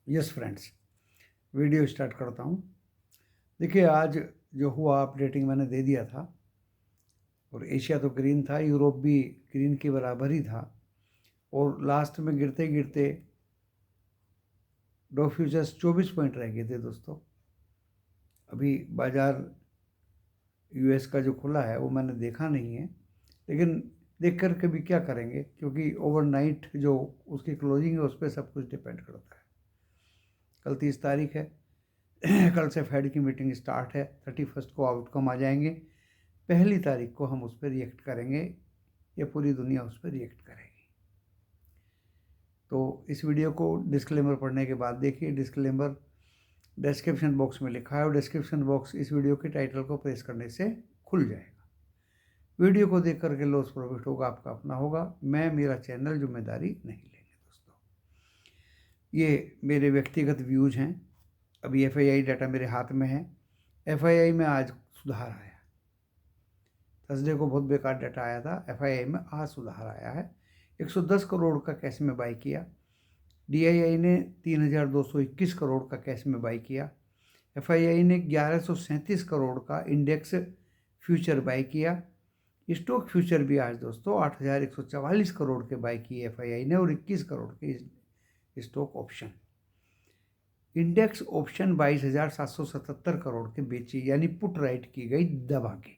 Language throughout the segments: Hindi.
यस फ्रेंड्स, वीडियो स्टार्ट करता हूँ। देखिए, आज जो हुआ अपडेटिंग मैंने दे दिया था, और एशिया तो ग्रीन था, यूरोप भी ग्रीन के बराबर ही था, और लास्ट में गिरते गिरते डॉ फ्यूचर्स 24 पॉइंट रह गए थे दोस्तों। अभी बाजार यूएस का जो खुला है वो मैंने देखा नहीं है, लेकिन देख कर के भी क्या करेंगे, क्योंकि ओवरनाइट जो उसकी क्लोजिंग है उस पर सब कुछ डिपेंड करता है। कल 30 तारीख है। कल से फेड की मीटिंग स्टार्ट है। 31 को आउटकम आ जाएंगे। 1 तारीख को हम उस पर रिएक्ट करेंगे, या पूरी दुनिया उस पर रिएक्ट करेगी। तो इस वीडियो को डिस्क्लेमर पढ़ने के बाद देखिए। डिस्क्लेमर डिस्क्रिप्शन बॉक्स में लिखा है, और डिस्क्रिप्शन बॉक्स इस वीडियो के टाइटल को प्रेस करने से खुल जाएगा। वीडियो को देख करके लॉस प्रॉफिट होगा आपका अपना होगा। मैं मेरा चैनल जिम्मेदारी नहीं लेंगे दोस्तों। ये मेरे व्यक्तिगत व्यूज हैं। अभी एफआईआई डाटा मेरे हाथ में है। एफआईआई में आज सुधार आया। थर्सडे को बहुत बेकार डाटा आया था, एफआईआई में आज सुधार आया है। 110 करोड़ का कैश में बाई किया। डीआईआई ने 3221 करोड़ का कैश में बाई किया। एफआईआई ने 1137 करोड़ का इंडेक्स फ्यूचर बाई किया। स्टॉक फ्यूचर भी आज दोस्तों 8144 करोड़ के बाई किए एफआईआई ने, और 21 करोड़ के stock option. Index option 22,777 crore के बेची, यानी पुट राइट की गई दबा के।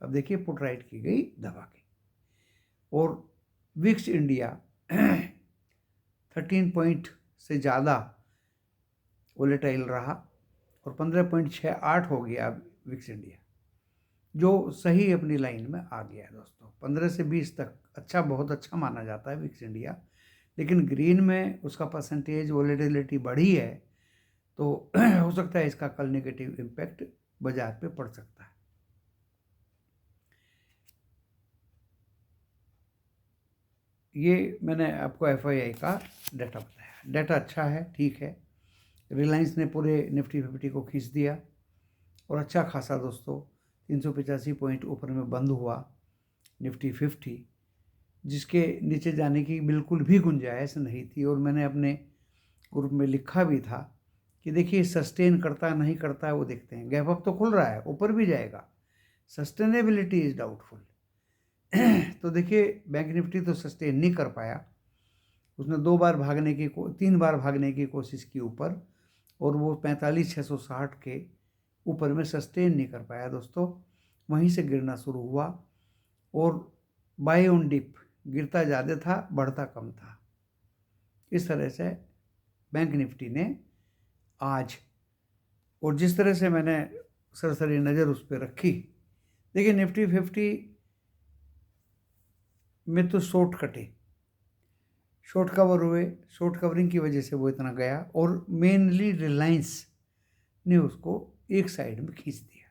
अब देखिए, पुट राइट की गई दबा के। और विक्स इंडिया 13 पॉइंट से ज़्यादा वोलेटाइल रहा, और 15.68 हो गया विक्स इंडिया, जो सही अपनी लाइन में आ गया है दोस्तों। 15 से 20 तक अच्छा, बहुत अच्छा माना जाता है विक्स इंडिया, लेकिन ग्रीन में उसका परसेंटेज वोलेटिलिटी बढ़ी है, तो हो सकता है इसका कल नेगेटिव इम्पैक्ट बाजार पे पड़ सकता है। ये मैंने आपको एफआईआई का डाटा बताया। डाटा अच्छा है, ठीक है। रिलायंस ने पूरे निफ्टी 50 को खींच दिया, और अच्छा खासा दोस्तों 385 पॉइंट ऊपर में बंद हुआ निफ्टी 50, जिसके नीचे जाने की बिल्कुल भी गुंजाइश नहीं थी। और मैंने अपने ग्रुप में लिखा भी था कि देखिए, सस्टेन करता नहीं करता है वो देखते हैं। गैप अप तो खुल रहा है, ऊपर भी जाएगा, सस्टेनेबिलिटी इज डाउटफुल। तो देखिए, बैंक निफ्टी तो सस्टेन नहीं कर पाया। उसने 3 बार भागने की कोशिश की ऊपर, और वो 45,660 के ऊपर में सस्टेन नहीं कर पाया दोस्तों। वहीं से गिरना शुरू हुआ, और बाय ऑन डिप, गिरता ज़्यादा था, बढ़ता कम था। इस तरह से बैंक निफ्टी ने आज, और जिस तरह से मैंने सरसरी नज़र उस पर रखी, देखिए निफ्टी 50 में तो शॉर्ट कटे, शॉर्ट कवर हुए, शॉर्ट कवरिंग की वजह से वो इतना गया, और मेनली रिलायंस ने उसको एक साइड में खींच दिया।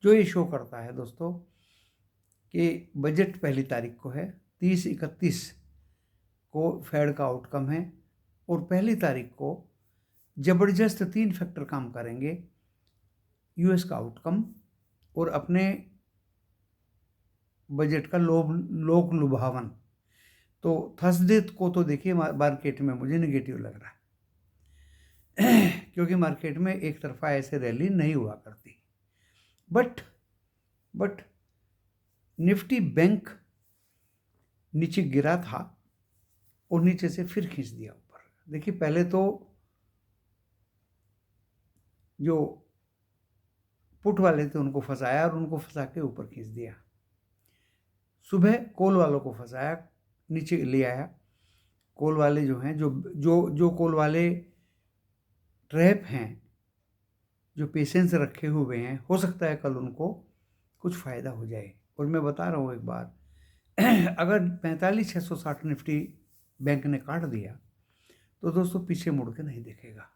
जो ये शो करता है दोस्तों कि बजट 1 तारीख को है, 30-31 को फेड का आउटकम है, और 1 तारीख को जबरदस्त 3 फैक्टर काम करेंगे। यूएस का आउटकम, और अपने बजट का लोक लुभावन। तो थर्सडे को तो देखिए मार्केट में मुझे नेगेटिव लग रहा है, क्योंकि मार्केट में एक तरफा ऐसे रैली नहीं हुआ करती। बट निफ्टी बैंक नीचे गिरा था, और नीचे से फिर खींच दिया ऊपर। देखिए, पहले तो जो पुट वाले थे उनको फंसाया, और उनको फंसा के ऊपर खींच दिया। सुबह कॉल वालों को फंसाया, नीचे ले आया। कॉल वाले जो हैं, जो जो जो कॉल वाले ट्रैप हैं, जो पेशेंस रखे हुए हैं, हो सकता है कल उनको कुछ फ़ायदा हो जाए। और मैं बता रहा हूँ एक बार, अगर 45,660 निफ्टी बैंक ने काट दिया, तो दोस्तों पीछे मुड़ के नहीं देखेगा।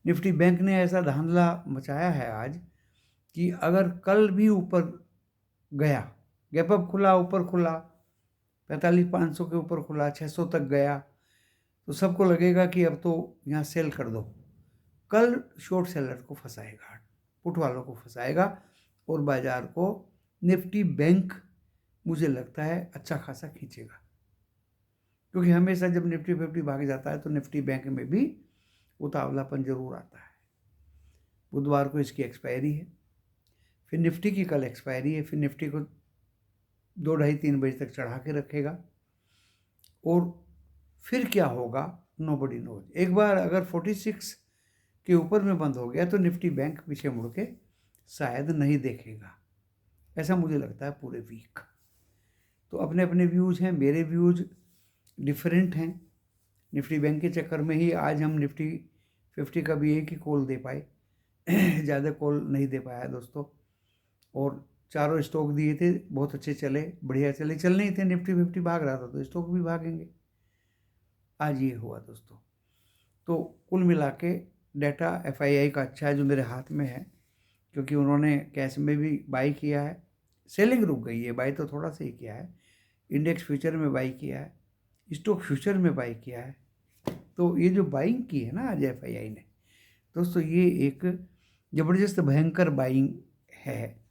निफ्टी बैंक ने ऐसा धांधला मचाया है आज, कि अगर कल भी ऊपर गया, गैप अप खुला, ऊपर खुला, 45,500 के ऊपर खुला, 600 तक गया, तो सबको लगेगा कि अब तो यहाँ सेल कर दो। कल शॉर्ट सेलर को फंसाएगा, पुट वालों को फंसाएगा, और बाजार को निफ्टी बैंक मुझे लगता है अच्छा खासा खींचेगा। क्योंकि हमेशा जब निफ्टी 50 भाग जाता है तो निफ्टी बैंक में भी उतावलापन जरूर आता है। बुधवार को इसकी एक्सपायरी है, फिर निफ्टी की कल एक्सपायरी है, फिर निफ्टी को 2 ढाई 3 बजे तक चढ़ा के रखेगा और फिर क्या होगा नोबडी नोज। एक बार अगर 46 के ऊपर में बंद हो गया तो निफ्टी बैंक पीछे मुड़ के शायद नहीं देखेगा, ऐसा मुझे लगता है पूरे वीक। तो अपने अपने व्यूज़ हैं, मेरे व्यूज़ डिफरेंट हैं। निफ्टी बैंक के चक्कर में ही आज हम निफ्टी 50 का भी एक ही कॉल दे पाए, ज़्यादा कॉल नहीं दे पाया दोस्तों। और चारों स्टॉक दिए थे, बहुत अच्छे चले, बढ़िया चले, चल नहीं थे, निफ्टी 50 भाग रहा था तो स्टॉक भी भागेंगे। आज ये हुआ दोस्तों। तो कुल मिला के डाटा FII का अच्छा है जो मेरे हाथ में है, क्योंकि उन्होंने कैश में भी बाई किया है, सेलिंग रुक गई है, बाई तो थोड़ा सा ही किया है, इंडेक्स फ्यूचर में बाई किया है, स्टॉक फ्यूचर में बाई किया है। तो ये जो बाइंग की है ना आज FII ने दोस्तों, ये एक ज़बरदस्त भयंकर बाइंग है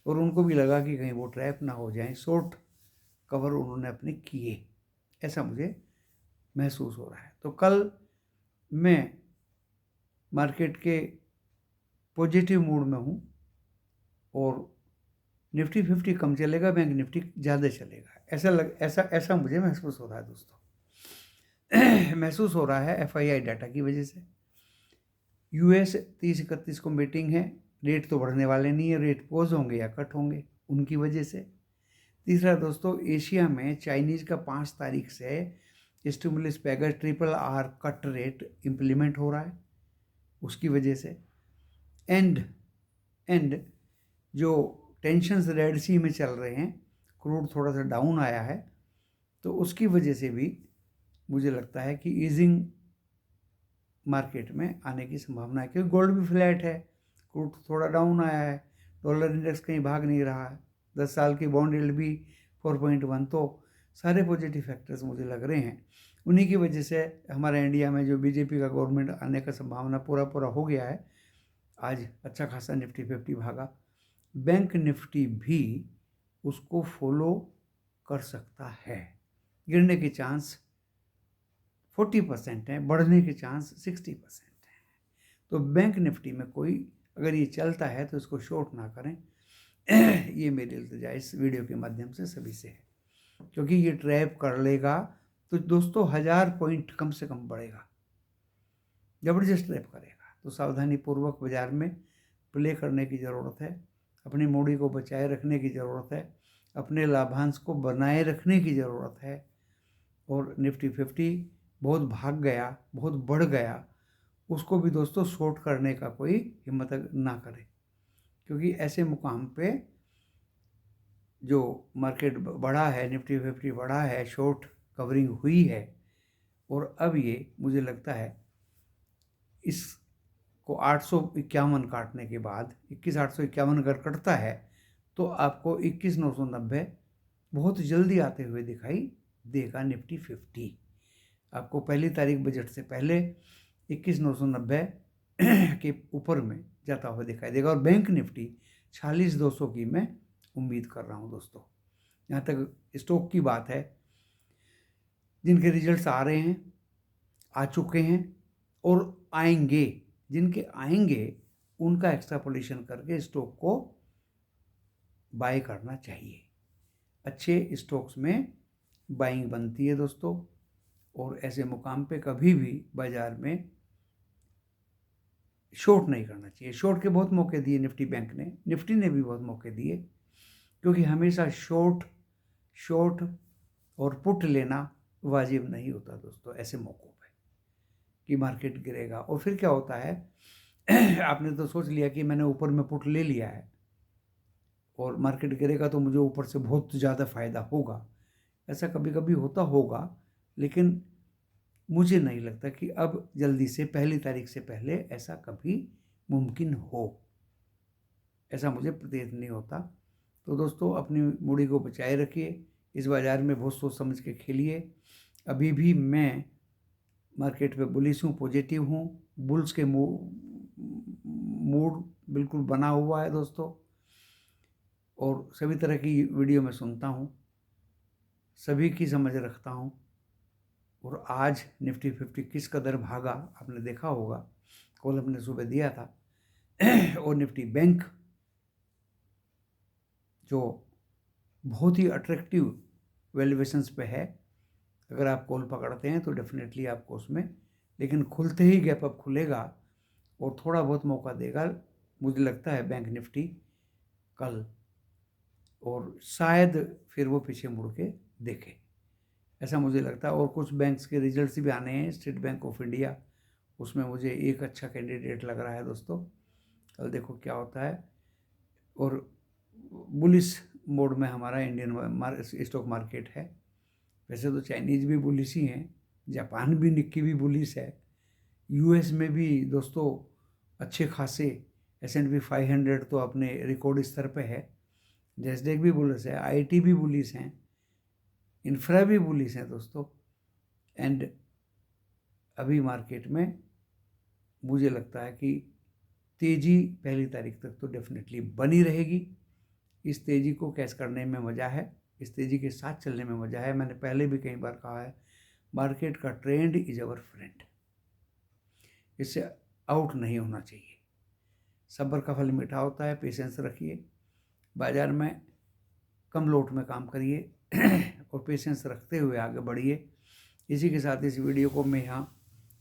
और उनको भी लगा कि कहीं वो ट्रैप ना हो जाए, शॉर्ट कवर उन्होंने अपने किए, ऐसा मुझे महसूस हो रहा है। तो कल मैं मार्केट के पॉजिटिव मूड में हूँ और निफ्टी 50 कम चलेगा, बैंक निफ्टी ज़्यादा चलेगा, ऐसा मुझे महसूस हो रहा है दोस्तों। महसूस हो रहा है FII डाटा की वजह से। US 30-31 को मीटिंग है, रेट तो बढ़ने वाले नहीं है, रेट पॉज होंगे या कट होंगे उनकी वजह से। तीसरा दोस्तों, एशिया में चाइनीज़ का 5 तारीख से stimulus package RRR cut rate implement हो रहा है, उसकी वजह से। एंड जो टेंशन्स रेड सी में चल रहे हैं, क्रूड थोड़ा सा डाउन आया है, तो उसकी वजह से भी मुझे लगता है कि ईजिंग मार्केट में आने की संभावना है, क्योंकि गोल्ड भी फ्लैट है, क्रूड थोड़ा डाउन आया है, डॉलर इंडेक्स कहीं भाग नहीं रहा है, 10 साल की बॉन्ड यील्ड भी 4.1। तो सारे पॉजिटिव फैक्टर्स मुझे लग रहे हैं। उन्हीं की वजह से हमारे इंडिया में जो BJP का गवर्नमेंट आने का संभावना पूरा हो गया है, आज अच्छा खासा निफ्टी 50 भागा। बैंक निफ्टी भी उसको फॉलो कर सकता है, गिरने के चांस 40% है, बढ़ने के चांस 60% है। तो बैंक निफ्टी में कोई अगर ये चलता है तो इसको शॉर्ट ना करें, ये मेरी इल्तिजा इस वीडियो के माध्यम से सभी से है, क्योंकि ये ट्रैप कर लेगा तो दोस्तों 1000 पॉइंट कम से कम बढ़ेगा, जबरदस्त ट्रैप करेगा। तो सावधानी पूर्वक बाजार में प्ले करने की ज़रूरत है, अपनी मूडी को बचाए रखने की ज़रूरत है, अपने लाभांश को बनाए रखने की ज़रूरत है। और निफ्टी 50 बहुत भाग गया, बहुत बढ़ गया, उसको भी दोस्तों शॉर्ट करने का कोई हिम्मत ना करे, क्योंकि ऐसे मुकाम पे जो मार्केट बढ़ा है, निफ्टी 50 बढ़ा है, शॉर्ट कवरिंग हुई है, और अब ये मुझे लगता है इसको 851 काटने के बाद 21,851 अगर कटता है तो आपको 21,990 बहुत जल्दी आते हुए दिखाई देगा। निफ्टी 50 आपको पहली तारीख बजट से पहले 21,990 के ऊपर में जाता हुआ दिखाई देगा, और बैंक निफ्टी 46,200 की मैं उम्मीद कर रहा हूं दोस्तों। यहाँ तक स्टॉक की बात है, जिनके रिजल्ट्स आ रहे हैं, आ चुके हैं और आएंगे, जिनके आएंगे उनका एक्स्ट्रापोलेशन करके स्टॉक को बाय करना चाहिए। अच्छे स्टॉक्स में बाइंग बनती है दोस्तों, और ऐसे मुकाम पे कभी भी बाजार में शॉर्ट नहीं करना चाहिए। शॉर्ट के बहुत मौके दिए निफ्टी बैंक ने, निफ्टी ने भी बहुत मौके दिए, क्योंकि हमेशा शॉर्ट और पुट लेना वाजिब नहीं होता दोस्तों ऐसे मौक़ों पे कि मार्केट गिरेगा। और फिर क्या होता है, आपने तो सोच लिया कि मैंने ऊपर में पुट ले लिया है और मार्केट गिरेगा तो मुझे ऊपर से बहुत ज़्यादा फ़ायदा होगा। ऐसा कभी कभी होता होगा, लेकिन मुझे नहीं लगता कि अब जल्दी से पहली तारीख से पहले ऐसा कभी मुमकिन हो, ऐसा मुझे प्रतीत नहीं होता। तो दोस्तों अपनी मूडी को बचाए रखिए, इस बाज़ार में बहुत सोच समझ के खेलिए। अभी भी मैं मार्केट पे बुलिश हूँ, पॉजिटिव हूँ, बुल्स के मूड बिल्कुल बना हुआ है दोस्तों, और सभी तरह की वीडियो मैं सुनता हूँ, सभी की समझ रखता हूँ, और आज निफ्टी 50 किस कदर भागा आपने देखा होगा, कल हमने सुबह दिया था। और निफ्टी बैंक जो बहुत ही अट्रैक्टिव वैल्यूएशंस पे है, अगर आप कॉल पकड़ते हैं तो डेफिनेटली आपको उसमें, लेकिन खुलते ही गैप अप खुलेगा और थोड़ा बहुत मौका देगा मुझे लगता है बैंक निफ्टी कल, और शायद फिर वो पीछे मुड़ के देखे, ऐसा मुझे लगता है। और कुछ बैंक्स के रिजल्ट्स भी आने हैं। स्टेट बैंक ऑफ इंडिया, उसमें मुझे एक अच्छा कैंडिडेट लग रहा है दोस्तों, कल देखो क्या होता है। और बुलिश मोड में हमारा इंडियन स्टॉक मार्केट है। वैसे तो चाइनीज़ भी बुलिश ही हैं, जापान भी निक्की भी बुलिश है, यूएस में भी दोस्तों अच्छे खासे S&P 500 तो अपने रिकॉर्ड स्तर पे है, नैस्डैक भी बुलिश है, आईटी भी बुलिश हैं, इंफ्रा भी बुलिश हैं दोस्तों। एंड अभी मार्केट में मुझे लगता है कि तेज़ी 1 तारीख तक तो डेफिनेटली बनी रहेगी। इस तेज़ी को कैच करने में मज़ा है, इस तेज़ी के साथ चलने में मज़ा है। मैंने पहले भी कई बार कहा है, मार्केट का ट्रेंड इज अवर फ्रेंड, इससे आउट नहीं होना चाहिए। सब्र का फल मीठा होता है, पेशेंस रखिए, बाज़ार में कम लोट में काम करिए और पेशेंस रखते हुए आगे बढ़िए। इसी के साथ इस वीडियो को मैं यहाँ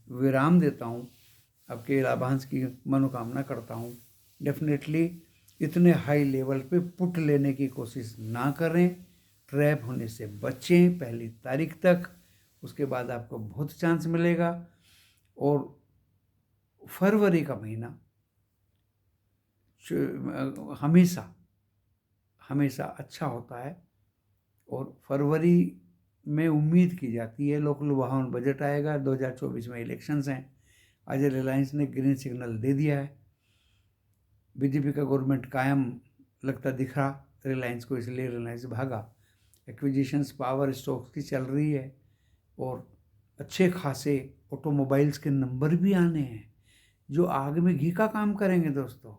विराम देता हूँ। आपके लाभांश की मनोकामना करता हूँ। डेफिनेटली इतने हाई लेवल पे पुट लेने की कोशिश ना करें, ट्रैप होने से बचें 1 तारीख तक, उसके बाद आपको बहुत चांस मिलेगा। और फरवरी का महीना हमेशा हमेशा अच्छा होता है, और फरवरी में उम्मीद की जाती है लोक लुभावन बजट आएगा। 2024 में इलेक्शंस हैं। आज रिलायंस ने ग्रीन सिग्नल दे दिया है, बीजेपी का गवर्नमेंट कायम लगता दिख रहा रिलायंस को, इसलिए रिलायंस भागा। एक्विजिशंस पावर स्टॉक्स की चल रही है, और अच्छे खासे ऑटोमोबाइल्स के नंबर भी आने हैं जो आग में घी का काम करेंगे दोस्तों।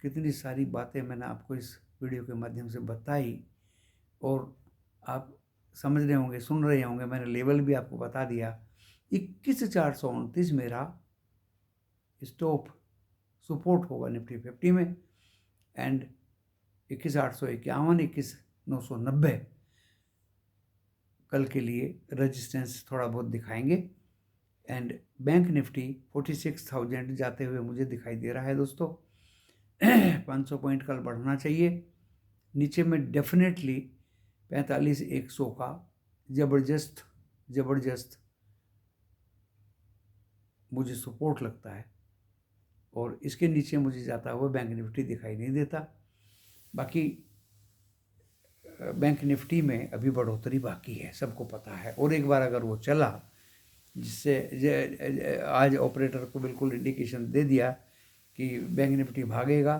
कितनी सारी बातें मैंने आपको इस वीडियो के माध्यम से बताई, और आप समझ रहे होंगे, सुन रहे होंगे, मैंने लेवल भी आपको बता दिया। 21,429 मेरा स्टॉप सपोर्ट होगा निफ्टी 50 में, एंड 21,851, 21,990 कल के लिए रेजिस्टेंस थोड़ा बहुत दिखाएंगे। एंड बैंक निफ्टी 46,000 जाते हुए मुझे दिखाई दे रहा है दोस्तों। 500 पॉइंट कल बढ़ना चाहिए। नीचे में डेफिनेटली 45,100 का ज़बरदस्त मुझे सपोर्ट लगता है, और इसके नीचे मुझे जाता हुआ बैंक निफ्टी दिखाई नहीं देता। बाकी बैंक निफ्टी में अभी बढ़ोतरी बाकी है, सबको पता है। और एक बार अगर वो चला, जिससे आज ऑपरेटर को बिल्कुल इंडिकेशन दे दिया कि बैंक निफ्टी भागेगा,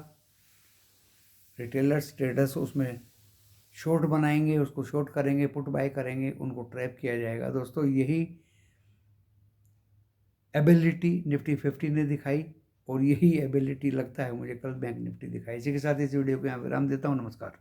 रिटेलर्स ट्रेडर्स उसमें शॉर्ट बनाएंगे, उसको शॉर्ट करेंगे, पुट बाय करेंगे, उनको ट्रैप किया जाएगा दोस्तों। यही एबिलिटी निफ्टी 50 ने दिखाई, और यही एबिलिटी लगता है मुझे कल बैंक निफ्टी दिखाई। इसी के साथ इस वीडियो को यहाँ विराम देता हूँ। नमस्कार।